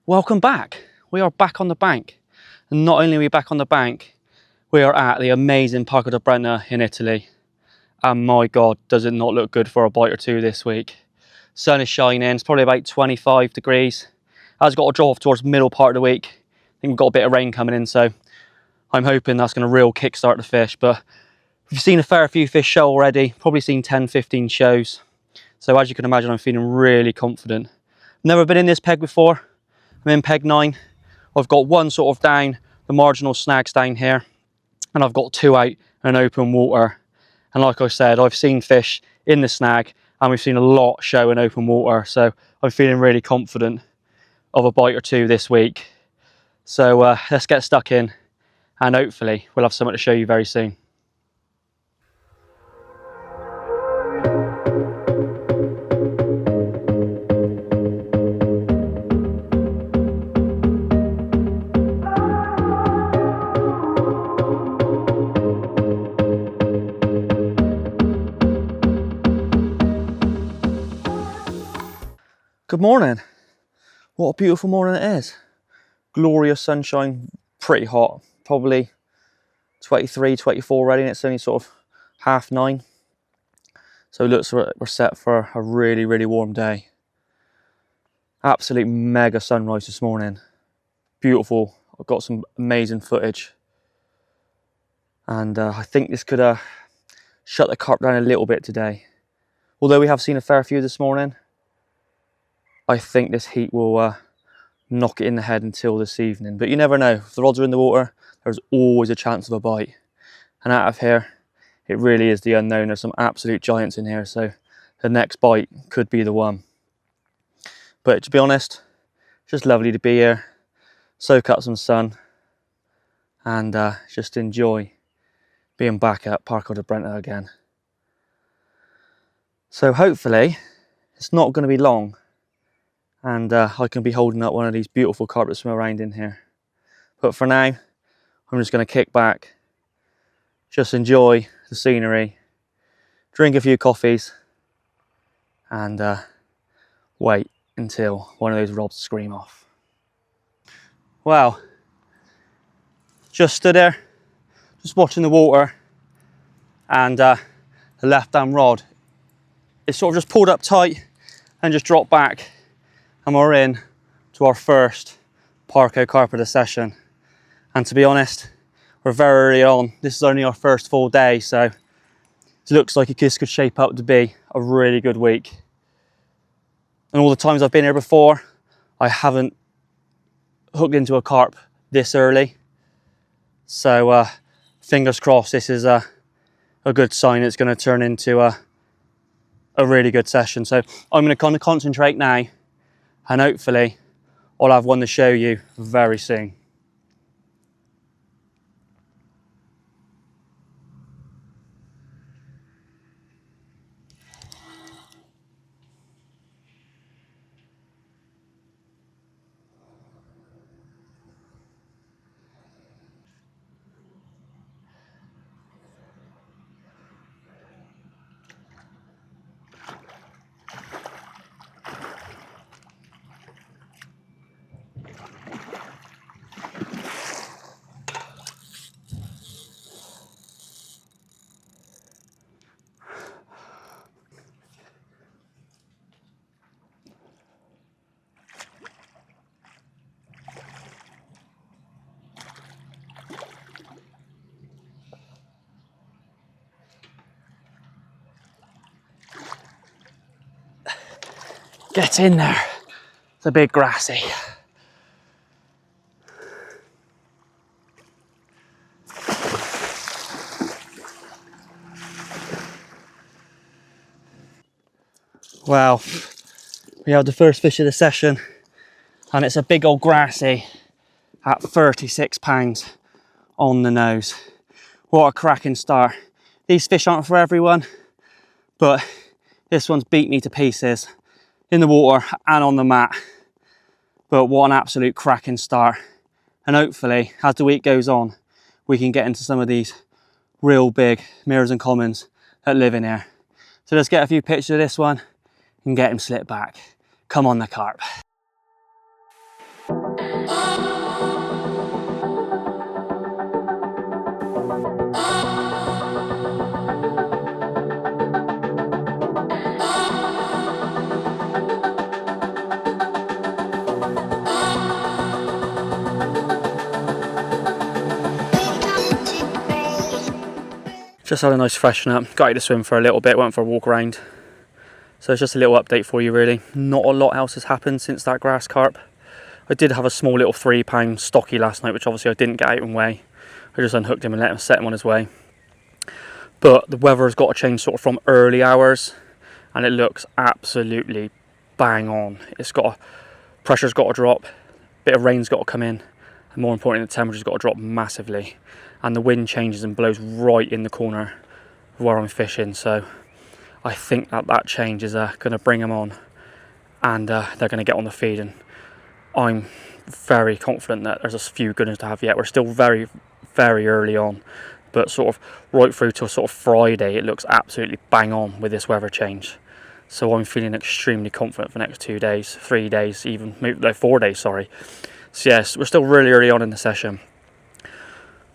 Welcome back. We are back on the bank. And not only are we back on the bank, we are at the amazing Parco del Brenta in Italy. And my God, does it not look good for a bite or two this week. Sun is shining, it's probably about 25 degrees. Has got to drop off towards the middle part of the week. I think we've got a bit of rain coming in, so I'm hoping that's going to real kickstart the fish. But we've seen a fair few fish show already, probably seen 10, 15 shows. So as you can imagine, I'm feeling really confident. Never been in this peg before. I'm in peg 9. I've got one sort of down the marginal snags down here, and I've got 2 out in open water. And like I said, I've seen fish in the snag and we've seen a lot show in open water. So I'm feeling really confident of a bite or two this week. So let's get stuck in and hopefully we'll have something to show you very soon. Good morning. What a beautiful morning it is. Glorious sunshine, pretty hot, probably 23, 24 already, and it's only sort of 9:30. So it looks like we're set for a really, really warm day. Absolute mega sunrise this morning. Beautiful. I've got some amazing footage. And I think this could shut the carp down a little bit today. Although we have seen a fair few this morning, I think this heat will knock it in the head until this evening. But you never know. If the rods are in the water, there's always a chance of a bite. And out of here, it really is the unknown. There's some absolute giants in here, so the next bite could be the one. But to be honest, it's just lovely to be here, soak up some sun, and just enjoy being back at Parco del Brenta again. So hopefully, it's not going to be long, and I can be holding up one of these beautiful carp that swim around in here. But for now, I'm just going to kick back, just enjoy the scenery, drink a few coffees, and wait until one of those rods scream off. Wow, just stood there, just watching the water, and the left hand rod, it sort of just pulled up tight and just dropped back. And we're in to our first Parco carp of the session. And to be honest, we're very early on. This is only our first full day, so it looks like this could shape up to be a really good week. And all the times I've been here before, I haven't hooked into a carp this early. So fingers crossed this is a good sign. It's going to turn into a really good session. So I'm going to kind of concentrate now, and hopefully I'll have one to show you very soon. Get in there, it's a bit grassy. Wow, we have the first fish of the session, and it's a big old grassy at 36 pounds on the nose. What a cracking start. These fish aren't for everyone, but this one's beat me to pieces in the water and on the mat. But what an absolute cracking start. And hopefully, as the week goes on, we can get into some of these real big mirrors and commons that live in here. So let's get a few pictures of this one and get him slipped back. Come on the carp. Just had a nice freshen up, got out to swim for a little bit, went for a walk around. So it's just a little update for you really. Not a lot else has happened since that grass carp. I did have a small little 3 pound stocky last night, which obviously I didn't get out and weigh. I just unhooked him and let him set him on his way. But the weather has got to change sort of from early hours, and it looks absolutely bang on. Pressure's got to drop, a bit of rain's got to come in, and more importantly the temperature's got to drop massively. And the wind changes and blows right in the corner of where I'm fishing, so I think that change is going to bring them on, and they're going to get on the feed, and I'm very confident that there's a few good ones to have yet. We're still very, very early on, but sort of right through till sort of Friday, it looks absolutely bang on with this weather change. So I'm feeling extremely confident for the next 2 days, 3 days, even maybe like 4 days, sorry. So yes, we're still really early on in the session,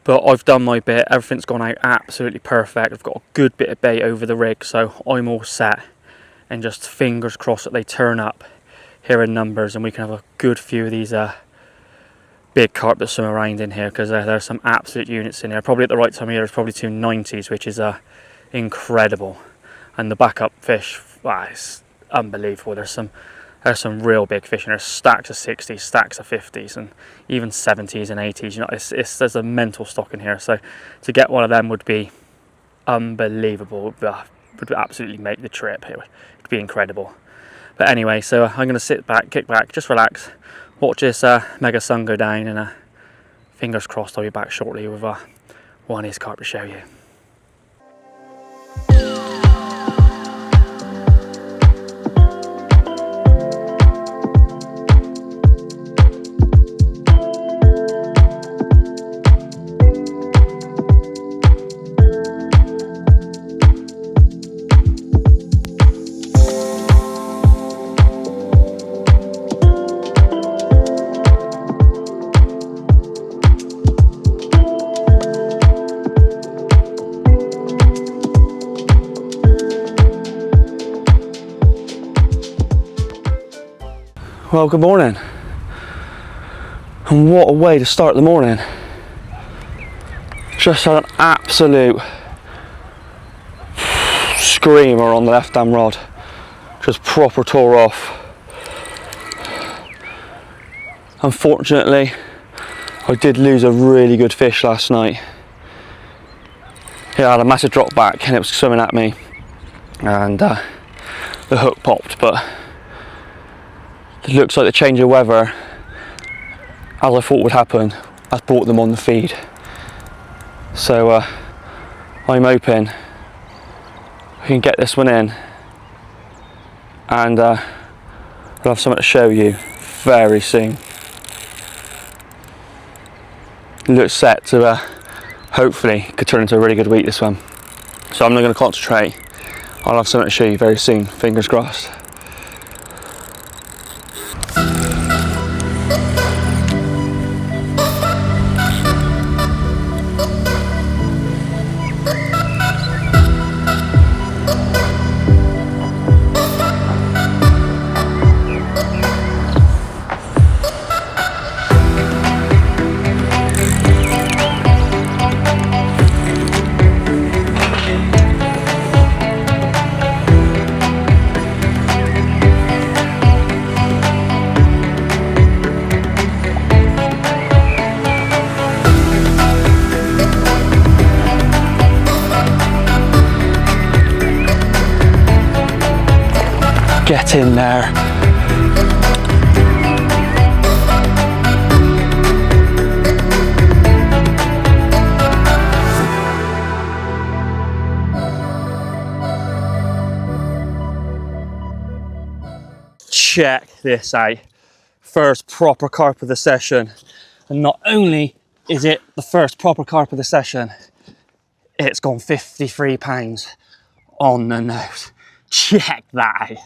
but I've done my bit. Everything's gone out absolutely perfect. I've got a good bit of bait over the rig, so I'm all set, and just fingers crossed that they turn up here in numbers and we can have a good few of these big carp that swim around in here, because there's some absolute units in here. Probably at the right time of year, there's probably 2 90s, which is incredible. And the backup fish, wow, it's unbelievable. There's some real big fish in there. Stacks of 60s, stacks of 50s, and even 70s and 80s. You know, there's a mental stock in here. So to get one of them would be unbelievable. Would absolutely make the trip. It would be incredible. But anyway, so I'm going to sit back, kick back, just relax, watch this mega sun go down, and fingers crossed I'll be back shortly with one of these carp to show you. Well, good morning, and what a way to start the morning. Just had an absolute screamer on the left hand rod, just proper tore off. Unfortunately, I did lose a really good fish last night. It had a massive drop back and it was swimming at me, and the hook popped, but it looks like the change of weather, as I thought would happen, has brought them on the feed. So I'm hoping we can get this one in, and I'll have something to show you very soon. It looks set to hopefully could turn into a really good week, this one. So I'm not going to concentrate. I'll have something to show you very soon, fingers crossed. Get in there. Check this out. First proper carp of the session. And not only is it the first proper carp of the session, it's gone 53 pounds on the nose. Check that out.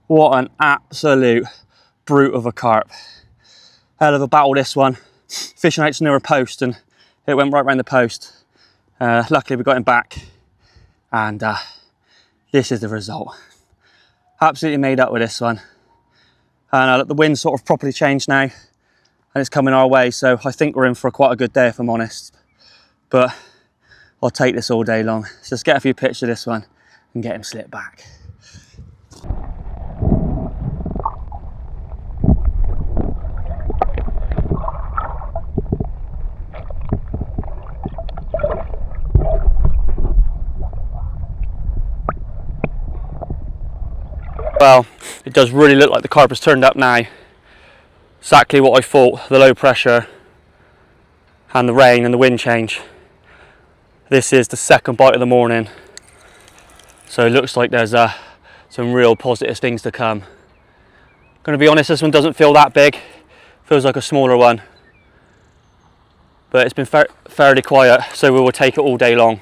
What an absolute brute of a carp. Hell of a battle, this one. Fishing out near a post and it went right round the post. Luckily we got him back, and this is the result. Absolutely made up with this one. And the wind's sort of properly changed now and it's coming our way, so I think we're in for quite a good day if I'm honest. But I'll take this all day long. So let's get a few pictures of this one and get him slipped back. Well, it does really look like the carp has turned up now. Exactly what I thought, the low pressure and the rain and the wind change. This is the second bite of the morning. So it looks like there's some real positive things to come. Gonna be honest, this one doesn't feel that big. Feels like a smaller one. But it's been fairly quiet, so we will take it all day long.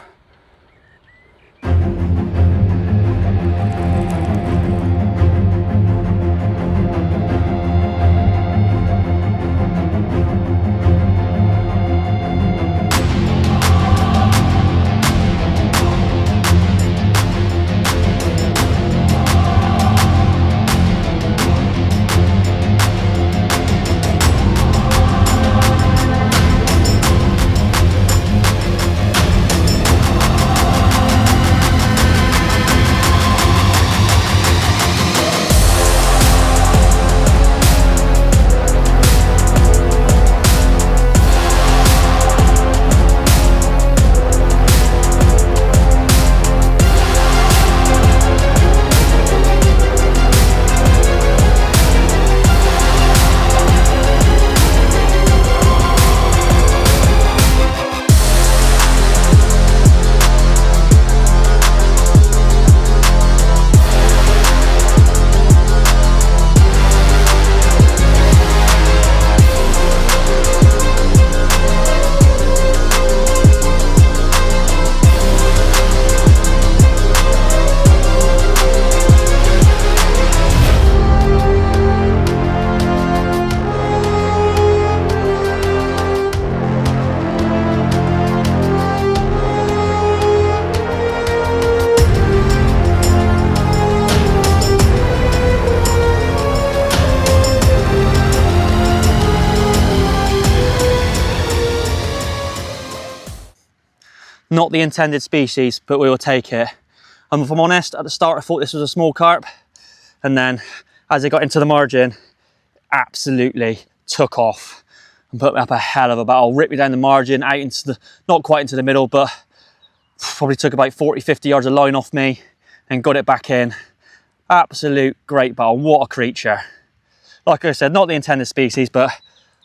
Not the intended species, but we will take it. If I'm honest, at the start I thought this was a small carp, and then as it got into the margin, absolutely took off and put me up a hell of a battle. Ripped me down the margin, out into the, not quite into the middle, but probably took about 40-50 yards of line off me and got it back in. Absolute great battle. What a creature. Like I said, not the intended species, but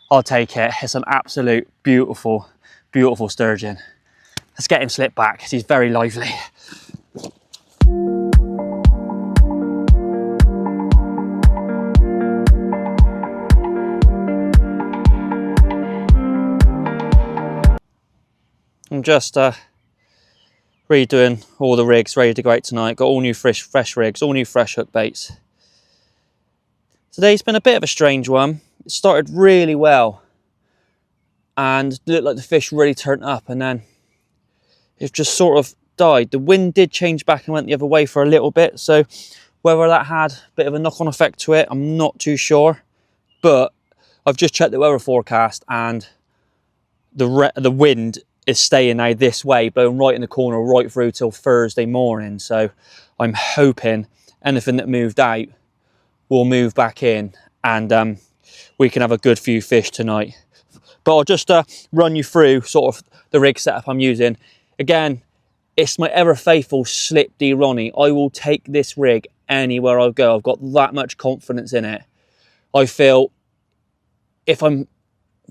I'll take it. It's an absolute beautiful, beautiful sturgeon. Let's get him slipped back, because he's very lively. I'm just redoing all the rigs, ready to go out tonight. Got all new fresh rigs, all new fresh hook baits. Today's been a bit of a strange one. It started really well and looked like the fish really turned up, and then it just sort of died. The wind did change back and went the other way for a little bit, so whether that had a bit of a knock-on effect to it, I'm not too sure. But I've just checked the weather forecast, and the wind is staying now this way, blowing right in the corner right through till Thursday morning. So I'm hoping anything that moved out will move back in, and we can have a good few fish tonight. But I'll just run you through sort of the rig setup I'm using. Again, it's my ever faithful Slip D Ronnie. I will take this rig anywhere I go. I've got that much confidence in it. I feel if I'm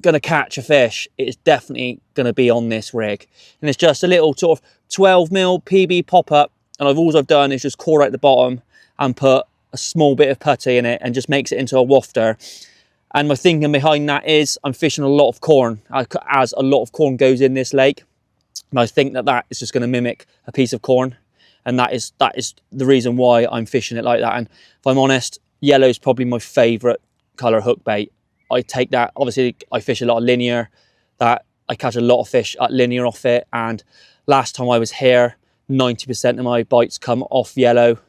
going to catch a fish, it's definitely going to be on this rig. And it's just a little sort of 12mm PB pop-up, and all I've done is just core out the bottom and put a small bit of putty in it and just makes it into a wafter. And my thinking behind that is I'm fishing a lot of corn, as a lot of corn goes in this lake. And I think that is just going to mimic a piece of corn, and that is the reason why I'm fishing it like that. And if I'm honest, yellow is probably my favourite colour hook bait. I take that, obviously I fish a lot of linear, that I catch a lot of fish at linear off it, and last time I was here, 90% of my bites come off yellow,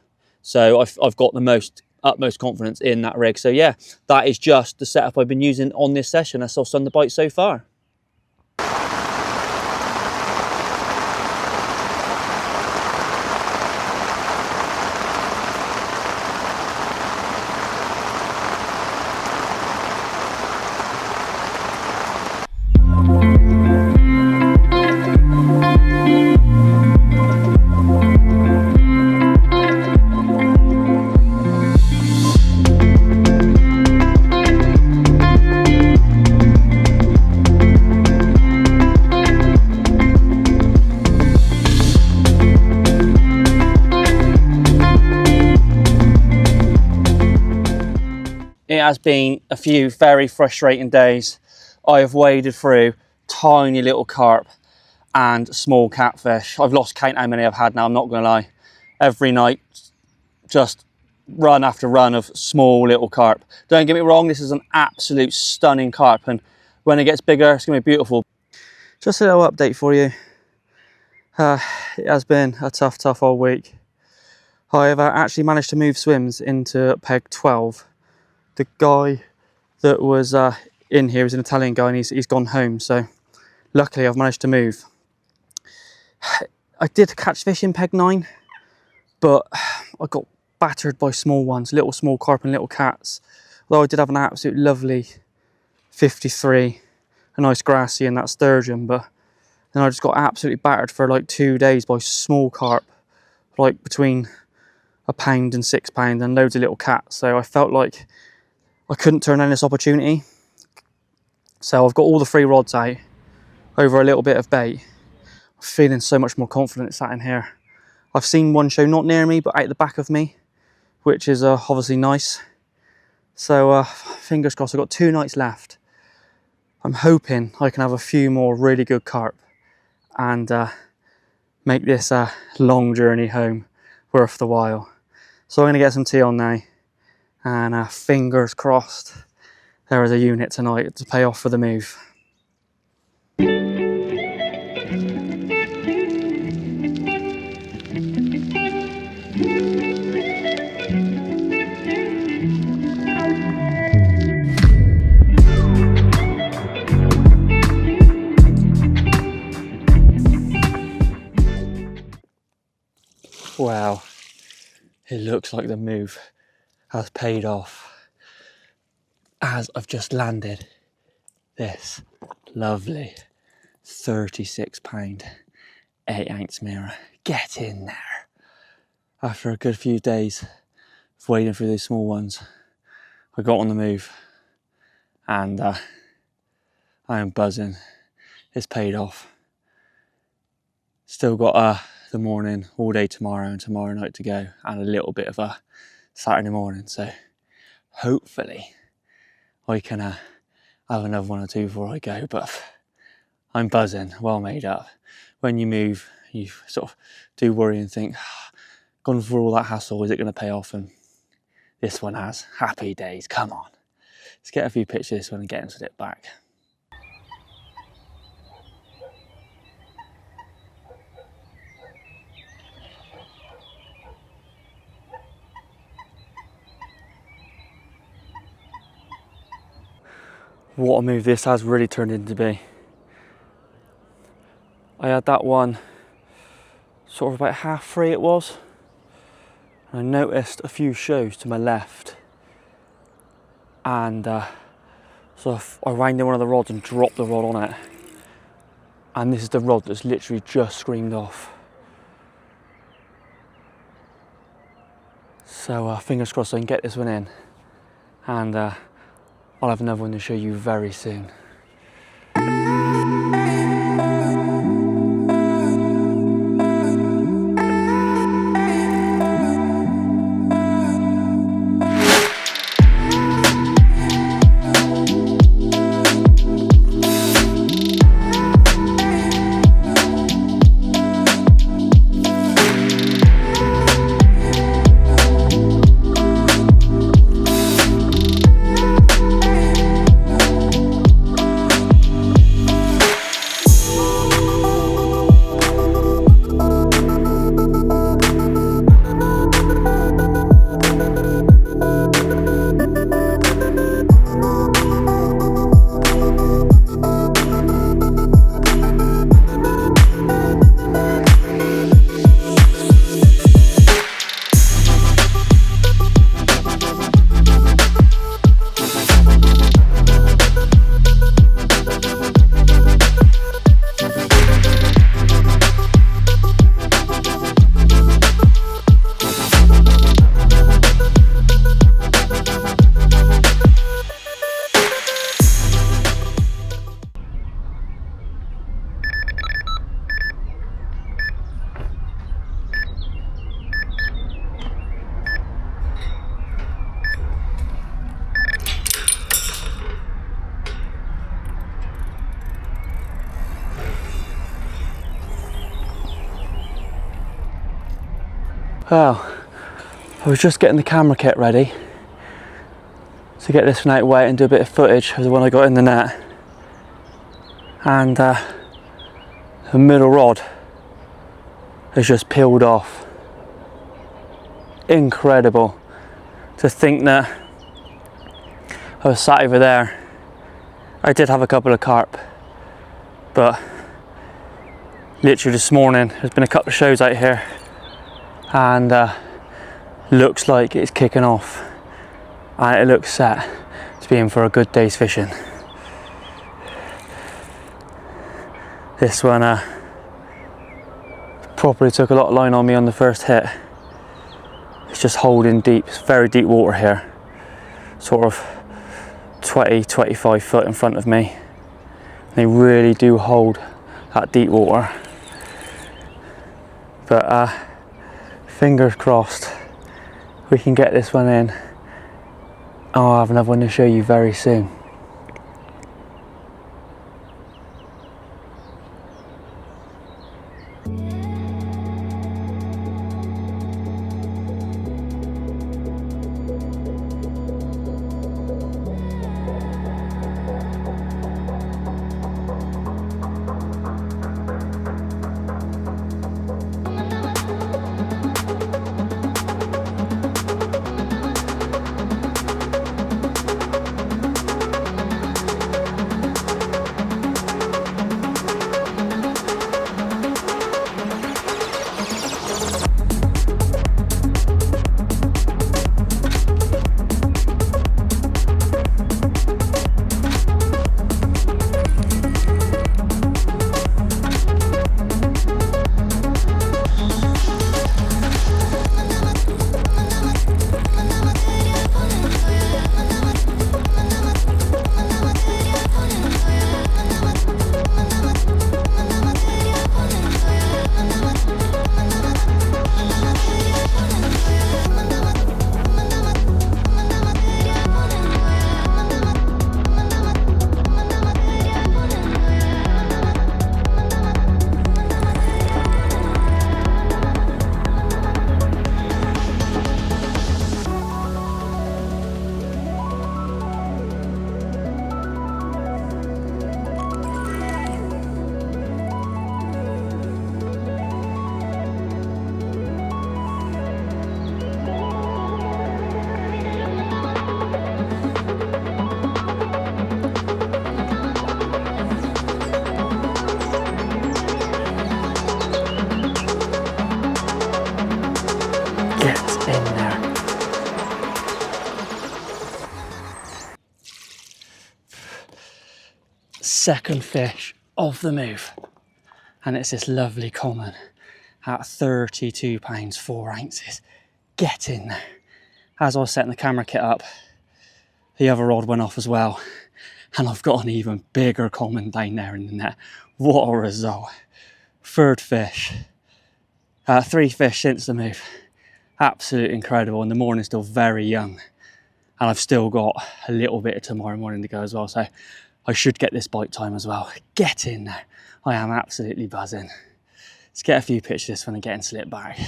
so I've got the utmost confidence in that rig. So yeah, that is just the setup I've been using on this session. That's what's done the bite so far. has been a few very frustrating days. I have waded through tiny little carp and small catfish. I've lost count how many I've had now, I'm not gonna lie. Every night, just run after run of small little carp. Don't get me wrong, this is an absolute stunning carp, and when it gets bigger, it's gonna be beautiful. Just a little update for you. It has been a tough old week. I've actually managed to move swims into peg 12. The guy that was in here is an Italian guy, and he's gone home, so luckily I've managed to move. I did catch fish in peg 9, but I got battered by small ones, little small carp and little cats. Although I did have an absolute lovely 53, a nice grassy and that sturgeon, but then I just got absolutely battered for like 2 days by small carp, like between £1 and £6, and loads of little cats. So I felt like I couldn't turn down this opportunity. So I've got all the 3 rods out over a little bit of bait. I'm feeling so much more confident sat in here. I've seen one show not near me, but out the back of me, which is obviously nice. So fingers crossed, I've got 2 nights left. I'm hoping I can have a few more really good carp and make this long journey home worth the while. So I'm going to get some tea on now, and fingers crossed there is a unit tonight to pay off for the move. Wow, it looks like the move has paid off, as I've just landed this lovely £36 8-ounce mirror. Get in there. After a good few days of wading through these small ones, I got on the move, and I am buzzing. It's paid off. Still got the morning, all day tomorrow and tomorrow night to go, and a little bit of a Saturday morning, so hopefully I can have another 1 or 2 before I go. But I'm buzzing, well made up. When you move, you sort of do worry and think, gone through all that hassle, is it going to pay off? And this one has. Happy days, come on. Let's get a few pictures of this one and get into it back. What a move this has really turned into be. I had that one sort of about 3:30 it was. I noticed a few shows to my left, and so I rang in one of the rods and dropped the rod on it, and this is the rod that's literally just screamed off. So fingers crossed I can get this one in, and I'll have another one to show you very soon. Well, I was just getting the camera kit ready to get this one out of the way and do a bit of footage of the one I got in the net. And the middle rod has just peeled off. Incredible to think that I was sat over there. I did have a couple of carp, but literally this morning there's been a couple of shows out here and looks like it's kicking off and it looks set to be in for a good day's fishing. This one probably took a lot of line on me on the first hit. It's just holding deep, it's very deep water here, sort of 20-25 foot in front of me. They really do hold that deep water, but fingers crossed we can get this one in. I'll have another one to show you very soon. Second fish of the move, and it's this lovely common at 32 pounds 4 ounces. Get in there. As I was setting the camera kit up, the other rod went off as well, and I've got an even bigger common down there in the net. What a result. Third fish, 3 fish since the move. Absolutely incredible, and the morning's still very young, and I've still got a little bit of tomorrow morning to go as well, so I should get this bite time as well. Get in there. I am absolutely buzzing. Let's get a few pictures of this one and get in slip back.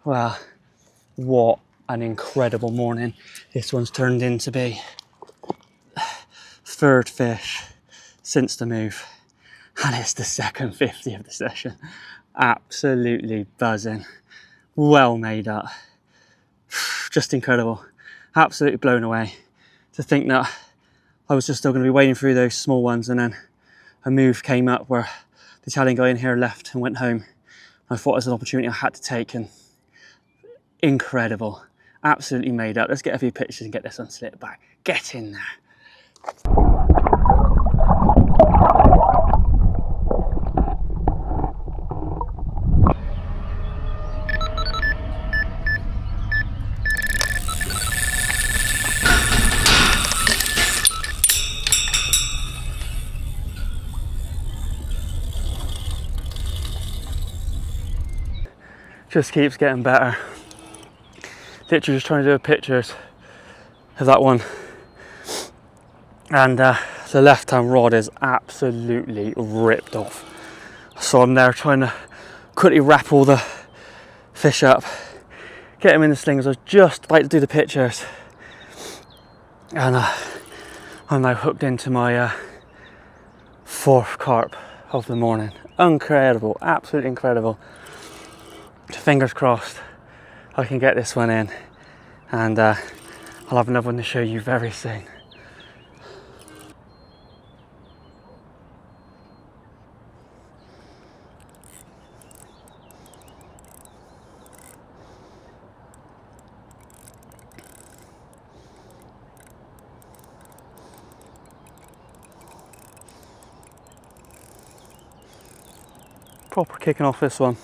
Well, what an incredible morning this one's turned into be. Third fish since the move, and it's the second 50 of the session. Absolutely buzzing. Well made up. Just incredible. Absolutely blown away to think that I was just still going to be wading through those small ones, and then a move came up where the Italian guy in here left and went home. I thought it was an opportunity I had to take, and incredible. Absolutely made up. Let's get a few pictures and get this one slipped back. Get in there. Just keeps getting better. Literally just trying to do pictures of that one, and the left hand rod is absolutely ripped off. So I'm there trying to quickly wrap all the fish up, get them in the slings. I was just about to do the pictures, and I'm now hooked into my fourth carp of the morning. Incredible, absolutely incredible. Fingers crossed I can get this one in, and I'll have another one to show you very soon. Proper kicking off this one.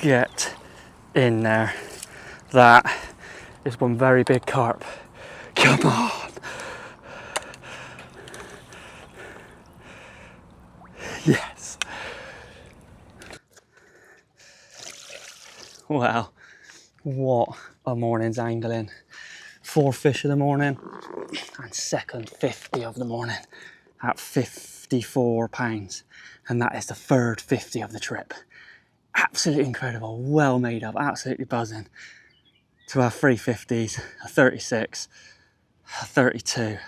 Get in there. That is one very big carp. Come on. Yes. Wow, what a morning's angling. 4 fish of the morning and second 50 of the morning at 54 pounds, and that is the third 50 of the trip. Absolutely incredible, well made up, absolutely buzzing to have 3 50s, a 36, a 32,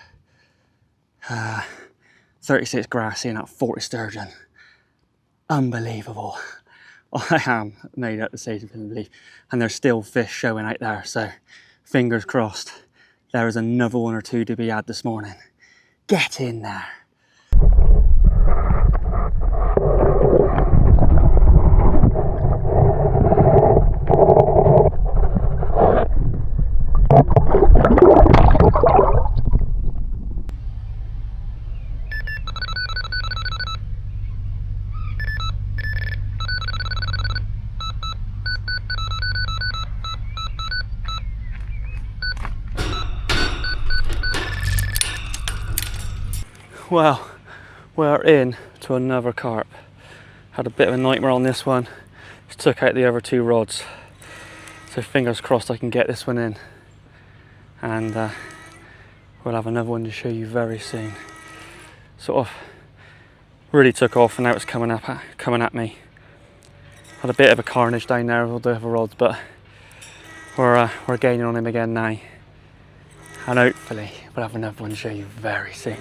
36 grassy and that 40 sturgeon. Unbelievable. I am made up the stage of belief, and there's still fish showing out there, so fingers crossed there is another 1 or 2 to be had this morning. Get in there. Well, we're in to another carp. Had a bit of a nightmare on this one. Just took out the other 2 rods. So fingers crossed I can get this one in. And we'll have another one to show you very soon. Sort of really took off and now it's coming at me. Had a bit of a carnage down there with all the other rods, but we're gaining on him again now. And hopefully we'll have another one to show you very soon.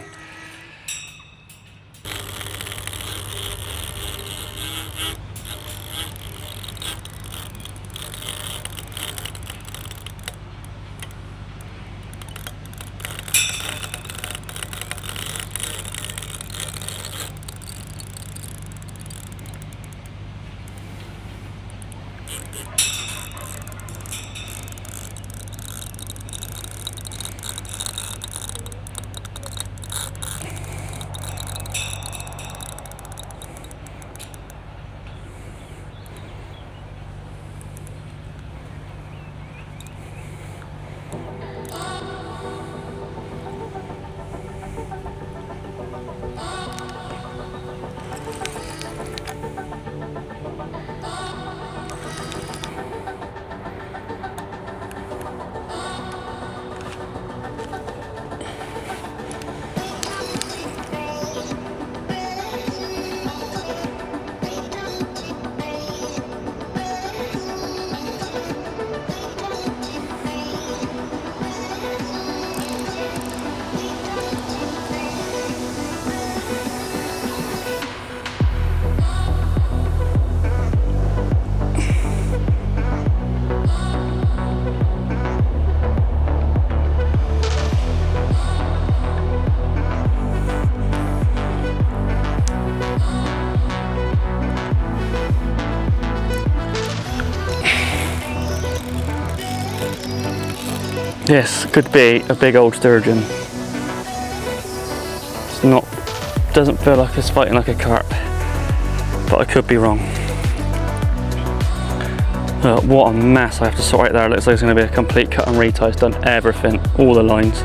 This could be a big old sturgeon. It's not, doesn't feel like it's fighting like a carp, but I could be wrong. What a mess I have to sort out there. It looks like it's going to be a complete cut and retie. It's done everything, all the lines.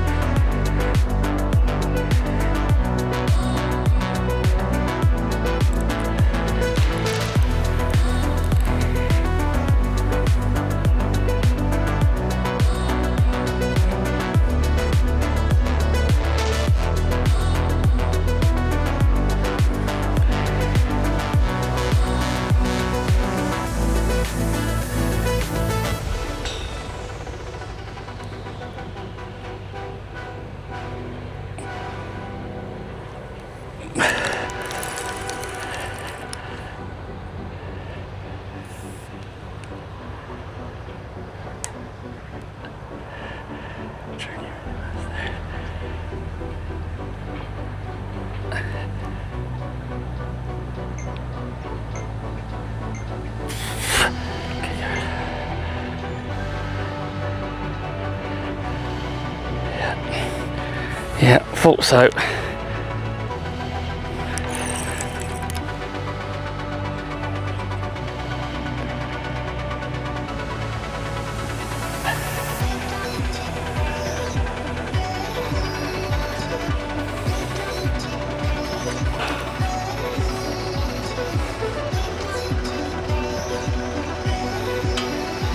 Yeah, thought so.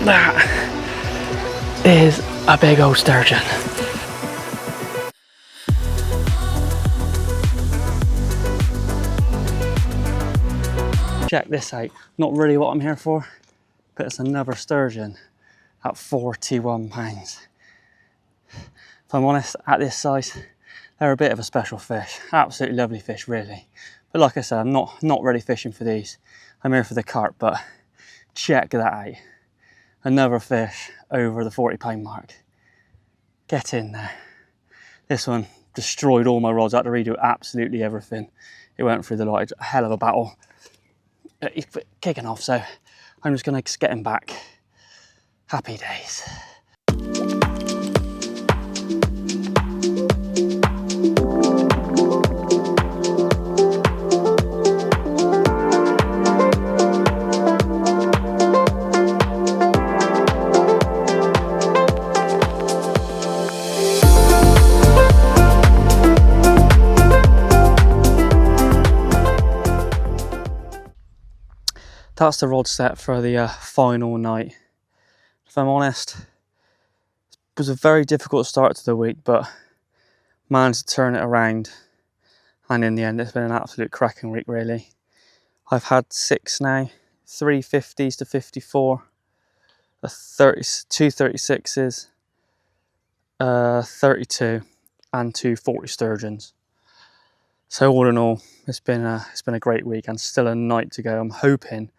That is a big old sturgeon. Check this out, not really what I'm here for, but it's another sturgeon at 41 pounds. If I'm honest, at this size, they're a bit of a special fish. Absolutely lovely fish, really. But like I said, I'm not really fishing for these. I'm here for the carp, but check that out. Another fish over the 40 pound mark. Get in there. This one destroyed all my rods. I had to redo absolutely everything. It went through the lot, a hell of a battle. He's kicking off, so I'm just gonna get him back. Happy days. That's the rod set for the final night. If I'm honest, it was a very difficult start to the week, but managed to turn it around, and in the end it's been an absolute cracking week, really. I've had 6 now, 3 50s to 54, a 2 36s, 32 and 2 40 sturgeons. So all in all, it's been a great week and still a night to go. I'm hoping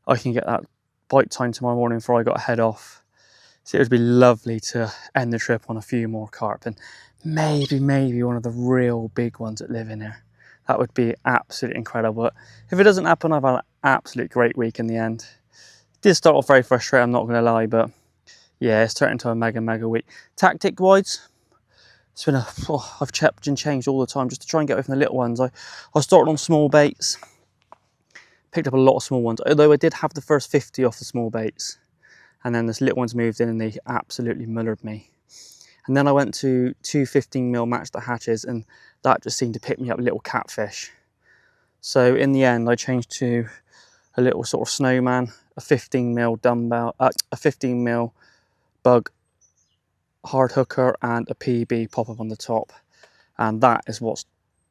I can get that bite time tomorrow morning before I got to head off. So it would be lovely to end the trip on a few more carp and maybe one of the real big ones that live in here. That would be absolutely incredible. But if it doesn't happen, I've had an absolute great week in the end. It did start off very frustrating, I'm not going to lie, but yeah, it's turned into a mega week. Tactic wise, it's been I've checked and changed all the time just to try and get away from the little ones. I started on small baits. Picked up a lot of small ones, although I did have the first 50 off the small baits, and then this little ones moved in and they absolutely mullered me. And then I went to 2 15mm match the hatches, and that just seemed to pick me up little catfish. So in the end I changed to a little sort of snowman, a 15mm dumbbell, a 15mm bug hard hooker and a PB pop up on the top, and that is what's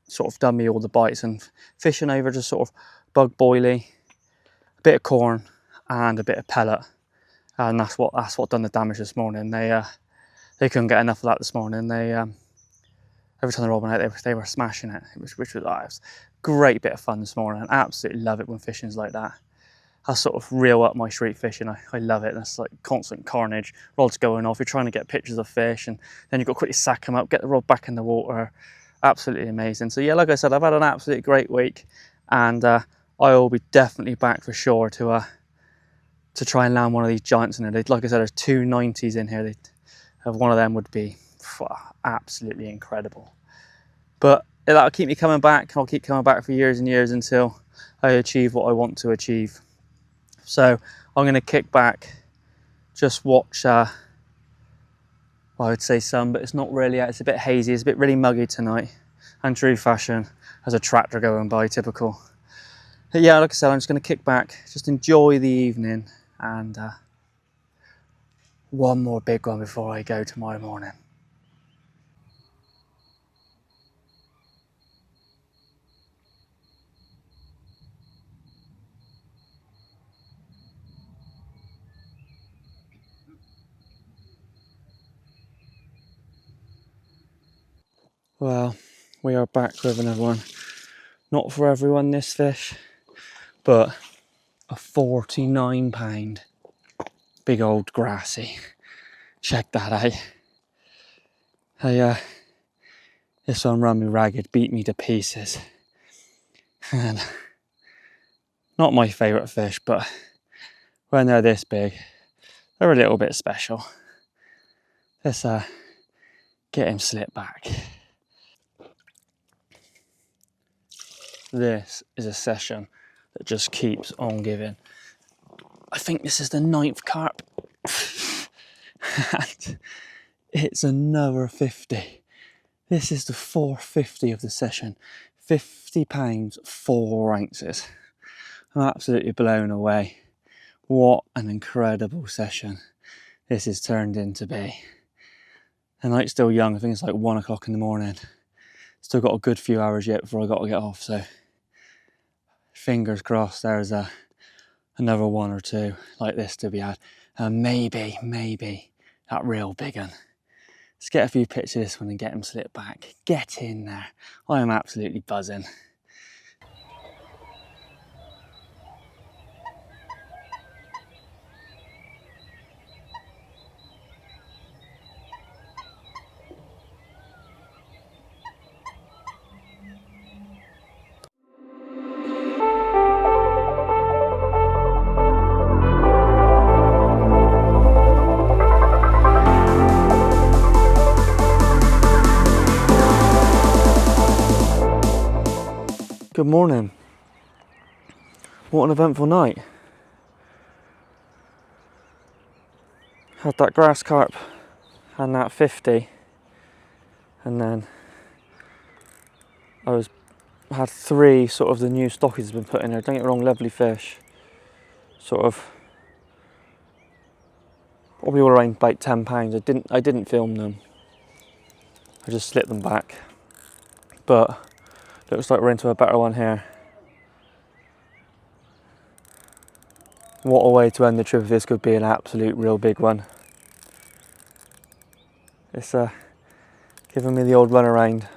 sort of done me all the bites. And fishing over just sort of bug boilie, a bit of corn and a bit of pellet, and that's what done the damage this morning. They couldn't get enough of that this morning. They every time the rod went out, they were smashing it, which was great bit of fun this morning. I absolutely love it when fishing's like that. I sort of reel up my street fishing. I love it. That's like constant carnage. Rod's going off. You're trying to get pictures of fish, and then you've got to quickly sack them up, get the rod back in the water. Absolutely amazing. So yeah, like I said, I've had an absolutely great week, and I will be definitely back for sure to to try and land one of these giants in there. Like I said, there's 2 90s in here. One of them would be absolutely incredible. But that'll keep me coming back. I'll keep coming back for years and years until I achieve what I want to achieve. So I'm going to kick back, just watch, well, I would say sun, but it's not really, it's a bit hazy, it's a bit really muggy tonight. And true fashion, there's a tractor going by, typical. But yeah, like I said, I'm just going to kick back, just enjoy the evening, and one more big one before I go tomorrow morning. Well, we are back with another one. Not for everyone, this fish, but a 49 pound big old grassy. Check that out. This one ran me ragged, beat me to pieces. And not my favourite fish, but when they're this big, they're a little bit special. Let's get him slipped back. This is a session that just keeps on giving. I think this is the 9th carp. And it's another 50. This is the 450 of the session. 50 pounds, 4 ounces. I'm absolutely blown away. What an incredible session this has turned into be. The night's still young, I think it's like 1 o'clock in the morning. Still got a good few hours yet before I got to get off, so fingers crossed there's another 1 or 2 like this to be had. And maybe that real big one. Let's get a few pictures of this one and get him slipped back. Get in there. I am absolutely buzzing. Good morning. What an eventful night. Had that grass carp and that 50, and then had 3 sort of the new stockies been put in there. Don't get me wrong, lovely fish. Sort of probably all around about 10 pounds. I didn't film them. I just slipped them back. But looks like we're into a better one here. What a way to end the trip if this could be an absolute real big one. It's giving me the old run around.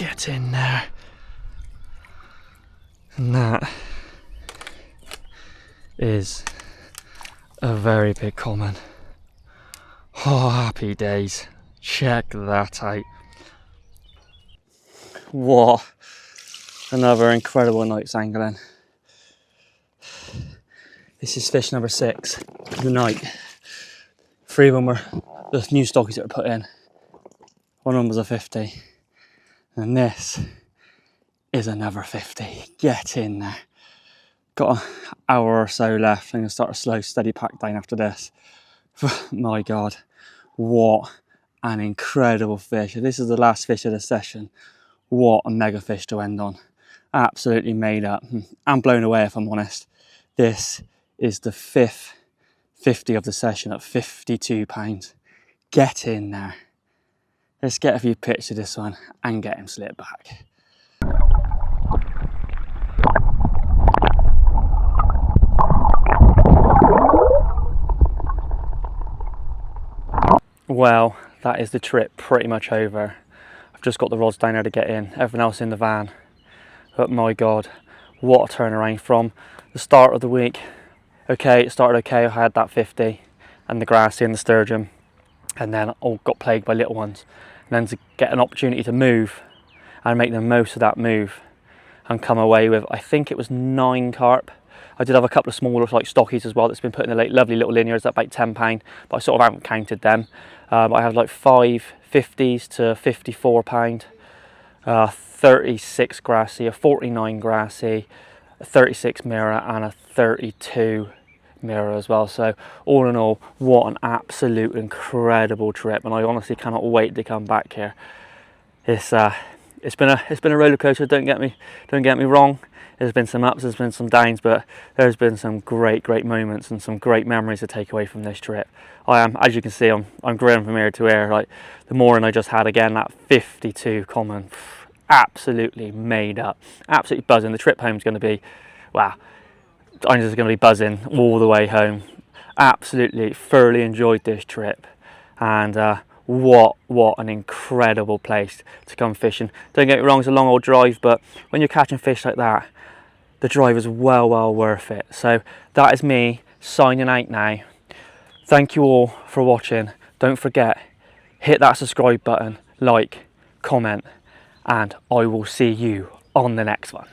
Get in there. And that is a very big common. Oh, happy days. Check that out. What another incredible night's angling. This is fish number 6 of the night. 3 of them were the new stockies that were put in. One of them was a 50. And this is another 50. Get in there. Got an hour or so left. I'm going to start a slow, steady pack down after this. My God, what an incredible fish. If this is the last fish of the session, what a mega fish to end on. Absolutely made up. I'm blown away, if I'm honest. This is the 5th 50 of the session at 52 pounds. Get in there. Let's get a few pictures of this one and get him slipped back. Well, that is the trip pretty much over. I've just got the rods down there to get in, everything else in the van. But my God, what a turnaround from the start of the week. Okay, it started okay, I had that 50 and the grassy and the sturgeon, and then I got plagued by little ones. And then to get an opportunity to move and make the most of that move and come away with, I think it was 9 carp. I did have a couple of smaller like stockies as well that's been put in the lovely little linears at about £10, but I sort of haven't counted them. I have like 5 50s to £54, 36 grassy, a 49 grassy, a 36 mirror and a 32 mirror as well. So all in all, what an absolute incredible trip, and I honestly cannot wait to come back here. It's been a roller coaster. Don't get me wrong. There's been some ups, there's been some downs, but there's been some great moments and some great memories to take away from this trip. I am, as you can see, I'm grinning from ear to ear. Like the morning I just had again, that 52 common, absolutely made up, absolutely buzzing. The trip home is going to be, wow, I'm just going to be buzzing all the way home. Absolutely thoroughly enjoyed this trip, and what an incredible place to come fishing. Don't get me wrong, it's a long old drive, but when you're catching fish like that, the drive is well worth it. So that is me signing out now. Thank you all for watching. Don't forget, hit that subscribe button, like, comment, and I will see you on the next one.